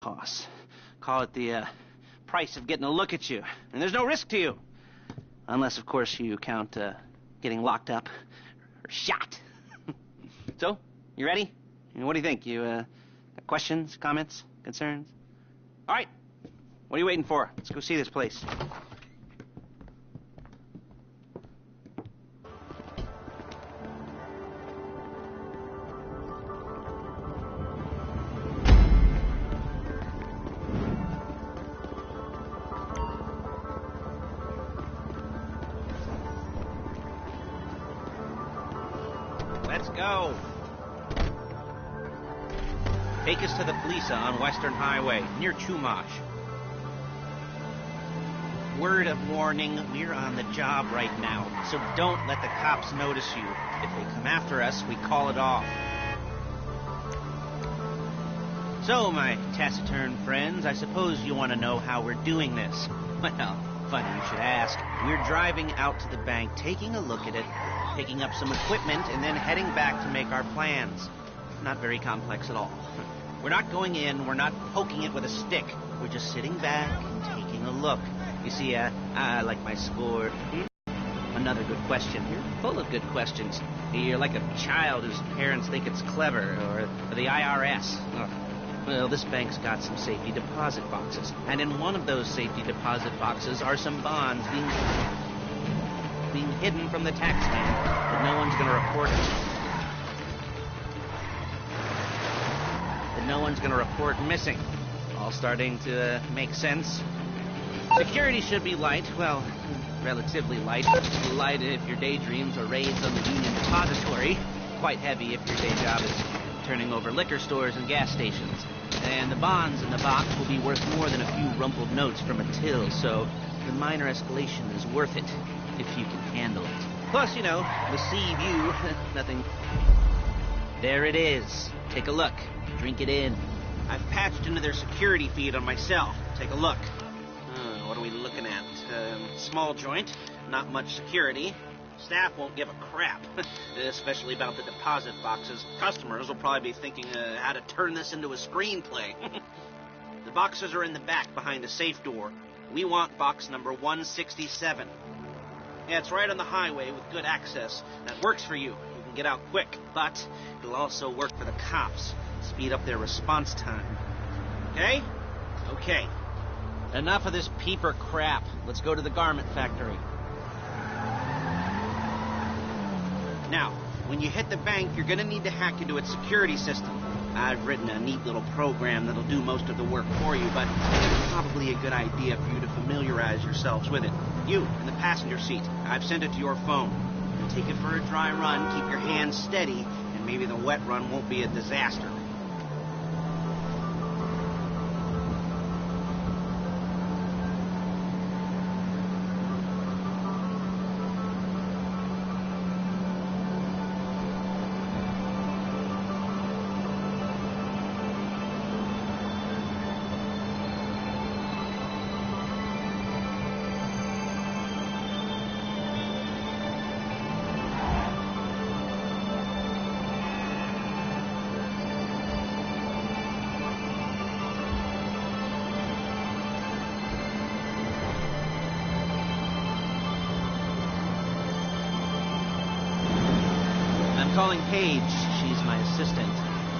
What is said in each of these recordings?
costs. Call it the price of getting a look at you. And there's no risk to you. Unless, of course, you count getting locked up or shot. So, you ready? What do you think? You got questions, comments, concerns? All right. What are you waiting for? Let's go see this place. Let's go. Take us to the Felisa on Western Highway, near Chumash. Word of warning, we're on the job right now, so don't let the cops notice you. If they come after us, we call it off. So, my taciturn friends, I suppose you want to know how we're doing this. Well, funny you should ask. We're driving out to the bank, taking a look at it, picking up some equipment, and then heading back to make our plans. Not very complex at all. We're not going in, we're not poking it with a stick. We're just sitting back and taking a look. You see, I like my score. Another good question. You're full of good questions. You're like a child whose parents think it's clever, or the IRS. Ugh. Well, this bank's got some safety deposit boxes. And in one of those safety deposit boxes are some bonds being hidden from the taxman, but no one's going to report it. That no one's going to report missing. All starting to make sense. Security should be light, well, relatively light. Light if your daydreams are raids on the Union Depository. Quite heavy if your day job is turning over liquor stores and gas stations. And the bonds in the box will be worth more than a few rumpled notes from a till, so the minor escalation is worth it, if you can handle it. Plus, you know, deceive you, nothing. There it is. Take a look. Drink it in. I've patched into their security feed on myself. Take a look. What are we looking at? Small joint, not much security. Staff won't give a crap, especially about the deposit boxes. Customers will probably be thinking how to turn this into a screenplay. The boxes are in the back behind a safe door. We want box number 167. Yeah, it's right on the highway with good access. That works for you. You can get out quick, but it'll also work for the cops. Speed up their response time. Okay? Okay. Enough of this peeper crap. Let's go to the garment factory. Now, when you hit the bank, you're going to need to hack into its security system. I've written a neat little program that'll do most of the work for you, but it's probably a good idea for you to familiarize yourselves with it. You, in the passenger seat, I've sent it to your phone. You'll take it for a dry run, keep your hands steady, and maybe the wet run won't be a disaster. Calling Paige. She's my assistant.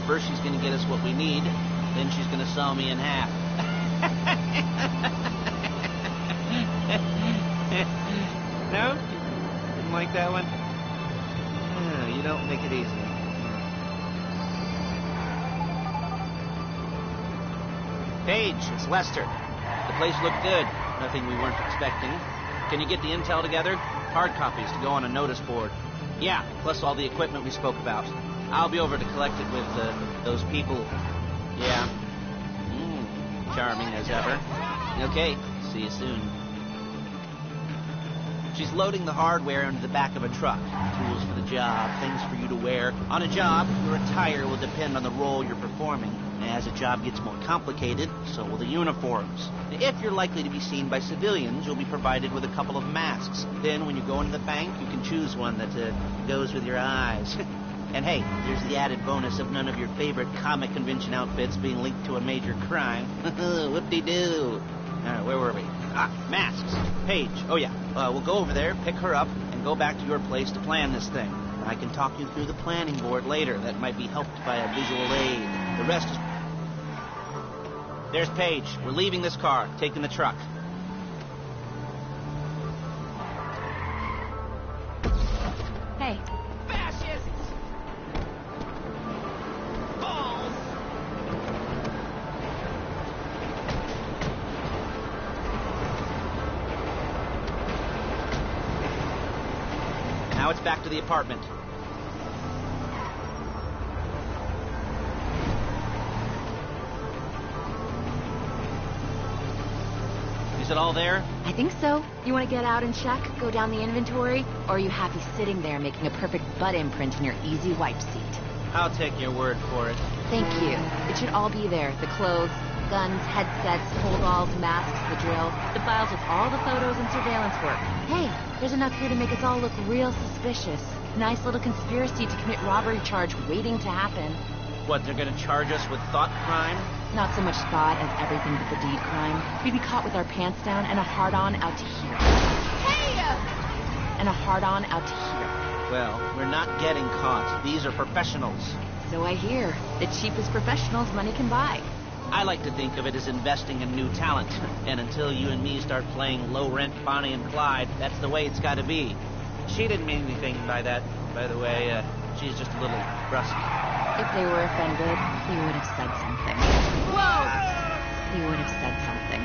First she's going to get us what we need, then she's going to saw me in half. No? Didn't like that one? Oh, you don't make it easy. Paige, it's Lester. The place looked good. Nothing we weren't expecting. Can you get the intel together? Hard copies to go on a notice board. Yeah, plus all the equipment we spoke about. I'll be over to collect it with those people. Yeah. Charming as ever. Okay, see you soon. She's loading the hardware into the back of a truck. Tools for the job, things for you to wear. On a job, your attire will depend on the role you're performing. As a job gets more complicated, so will the uniforms. If you're likely to be seen by civilians, you'll be provided with a couple of masks. Then, when you go into the bank, you can choose one that goes with your eyes. And hey, there's the added bonus of none of your favorite comic convention outfits being linked to a major crime. Whoop-de-doo. Where were we? Masks. Paige. Oh, yeah. We'll go over there, pick her up, and go back to your place to plan this thing. I can talk you through the planning board later. That might be helped by a visual aid. The rest is... There's Paige. We're leaving this car, taking the truck. Hey. Fascists! Balls! Now it's back to the apartment. Is it all there? I think so. You want to get out and check? Go down the inventory? Or are you happy sitting there making a perfect butt imprint in your easy wipe seat? I'll take your word for it. Thank you. It should all be there. The clothes, guns, headsets, holdalls, masks, the drill, the files with all the photos and surveillance work. Hey, there's enough here to make us all look real suspicious. Nice little conspiracy to commit robbery charge waiting to happen. What, they're gonna charge us with thought crime? Not so much thought as everything but the deed crime. We'd be caught with our pants down and a hard-on out to here. Hey! And a hard-on out to here. Well, we're not getting caught. These are professionals. So I hear. The cheapest professionals money can buy. I like to think of it as investing in new talent. And until you and me start playing low-rent Bonnie and Clyde, that's the way it's gotta be. She didn't mean anything by that, by the way. She's just a little brusque. If they were offended, he would have said something. Whoa! He would have said something.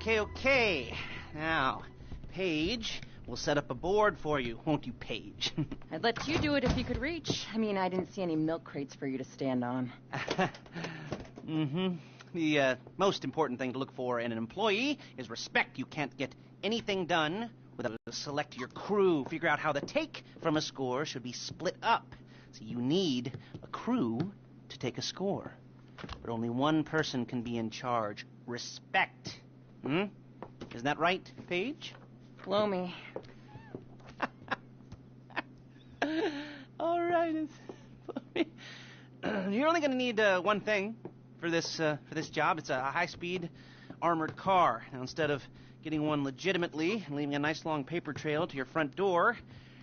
Okay. Now, Paige, we'll set up a board for you, won't you, Paige? I'd let you do it if you could reach. I mean, I didn't see any milk crates for you to stand on. The most important thing to look for in an employee is respect. You can't get anything done without select your crew, figure out how the take from a score should be split up. So you need a crew to take a score. But only one person can be in charge. Respect. Isn't that right, Paige? Blow me. All right. You're only going to need one thing for this job. It's a high-speed armored car. Now, instead of getting one legitimately and leaving a nice long paper trail to your front door,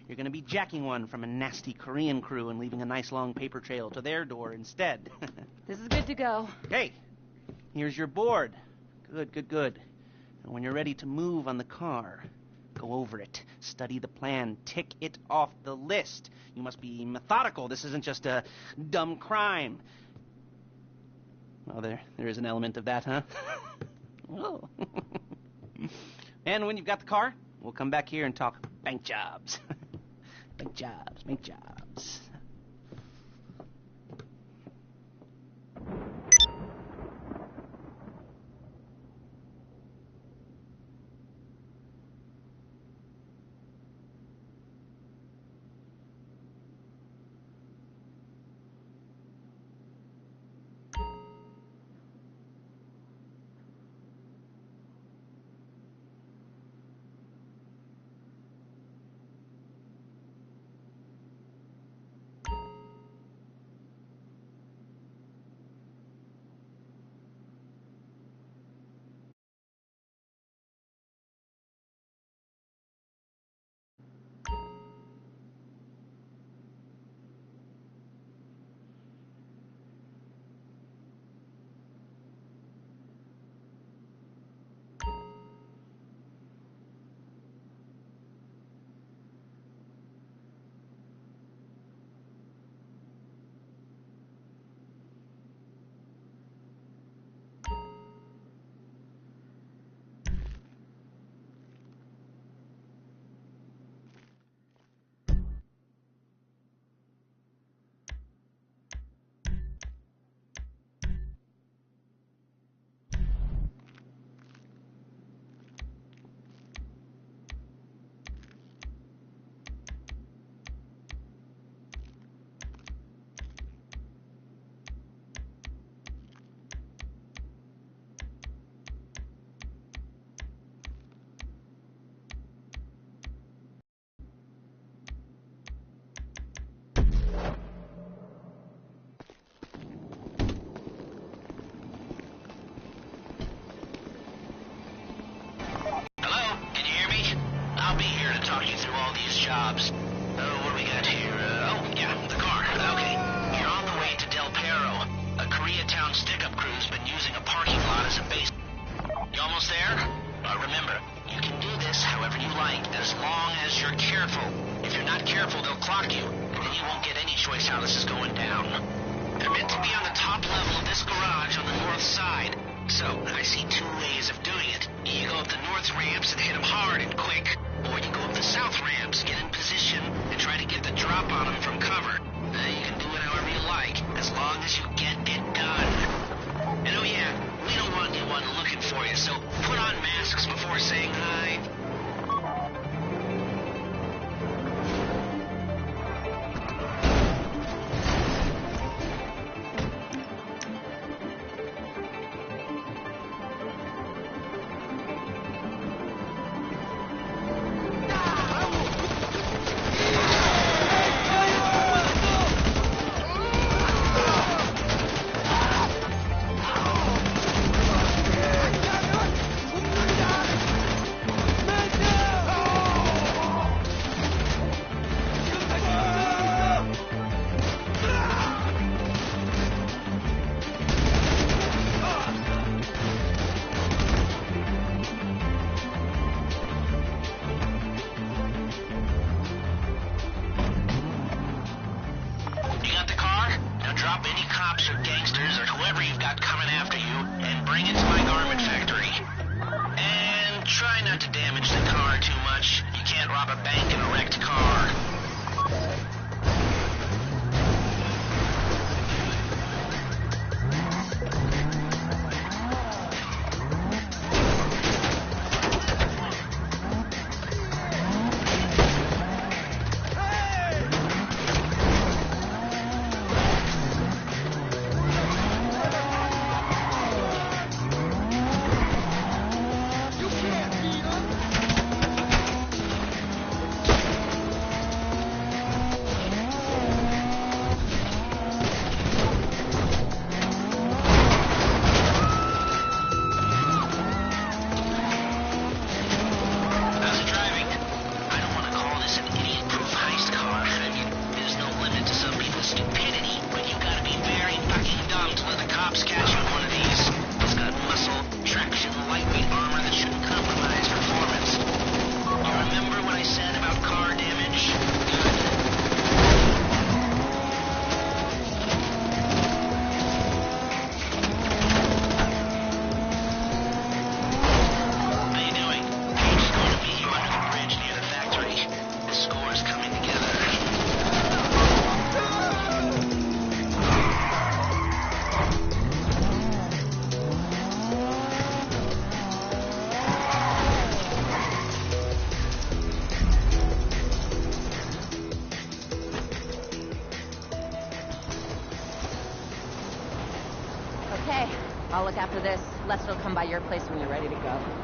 you're going to be jacking one from a nasty Korean crew and leaving a nice long paper trail to their door instead. This is good to go. Okay, here's your board. Good. And when you're ready to move on the car, go over it, study the plan, tick it off the list. You must be methodical. This isn't just a dumb crime. Well, there is an element of that, huh? Oh. And when you've got the car, we'll come back here and talk bank jobs. Bank jobs. cops. What do we got here? The car. Okay. You're on the way to Del Perro. A Koreatown stick-up crew's been using a parking lot as a base. You almost there? Remember, you can do this however you like, as long as you're careful. If you're not careful, they'll clock you, and then you won't get any choice how this is going down. They're meant to be on the top level of this garage on the north side. So, I see two ways of doing it. You go up the north ramps and hit them hard and quick, or you go up the south ramps, get in position, and try to get the drop on them from cover. You can do it however you like, as long as you get it done. And oh yeah, we don't want anyone looking for you, so put on masks before saying hi. Drop any cops or gangsters or whoever you've got coming after you and bring it to my garment factory. And try not to damage the car too much. You can't rob a bank in a wrecked car. Okay, I'll look after this. Lester will come by your place when you're ready to go.